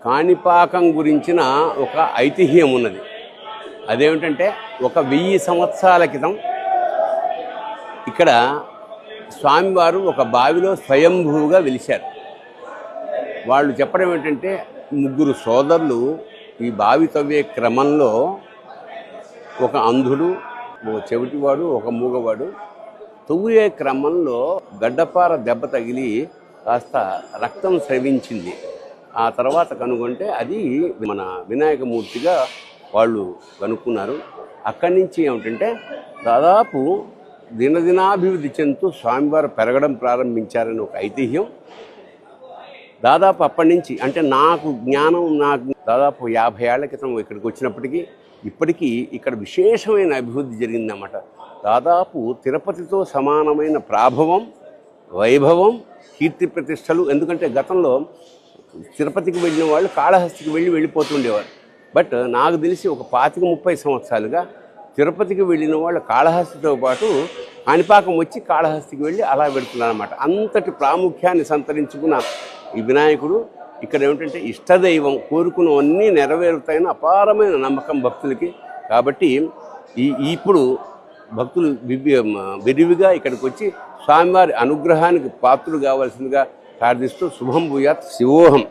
కాణిపాకం గురించిన ఒక ఐతిహ్యం ఉన్నది. అదేమిటంటే 1000 సంవత్సరాల క్రితం ఇక్కడ స్వామివారు ఒక బావిలో స్వయంభూగా వెలిశారు. వాళ్ళు చెప్పడం ఏంటంటే 3 సోదరులు ఈ బావి తవ్వే క్రమంలో ఒక అంధుడు, ఒక చెవిటివాడు, ఒక మూగవాడు తవ్వే క్రమంలో గడ్డపార దెబ్బ తగిలి కాస్త రక్తం స్రవించింది. ఆ తర్వాత కనుగొంటే అది మన వినాయకమూర్తిగా వాళ్ళు కనుక్కున్నారు. అక్కడి నుంచి ఏమిటంటే దాదాపు దినదినాభివృద్ధి చెందుతూ స్వామివారు పెరగడం ప్రారంభించారని ఒక ఐతిహ్యం. దాదాపు అప్పటి నుంచి అంటే నాకు దాదాపు 50 ఏళ్ల క్రితం ఇక్కడికి వచ్చినప్పటికీ ఇప్పటికీ ఇక్కడ విశేషమైన అభివృద్ధి జరిగిందన్నమాట. దాదాపు తిరుపతితో సమానమైన ప్రాభవం, వైభవం, కీర్తి ప్రతిష్టలు. ఎందుకంటే గతంలో తిరుపతికి వెళ్ళిన వాళ్ళు కాళహస్తికి వెళ్ళిపోతుండేవారు. బట్ నాకు తెలిసి ఒక 25-30 సంవత్సరాలుగా తిరుపతికి వెళ్ళిన వాళ్ళు కాళహస్తితో పాటు కాణిపాకం వచ్చి కాళహస్తికి వెళ్ళి అలా పెడుతున్నారు అన్నమాట. అంతటి ప్రాముఖ్యాన్ని సంతరించుకున్న ఈ వినాయకుడు ఇక్కడ ఏమిటంటే ఇష్టదైవం, కోరుకున్నవన్నీ నెరవేరుతాయని అపారమైన నమ్మకం భక్తులకి. కాబట్టి ఇప్పుడు భక్తులు విరివిగా ఇక్కడికి వచ్చి స్వామివారి అనుగ్రహానికి పాత్రులు కావాల్సిందిగా ప్రార్థిస్తూ శుభం భూయాత్ శివోహం.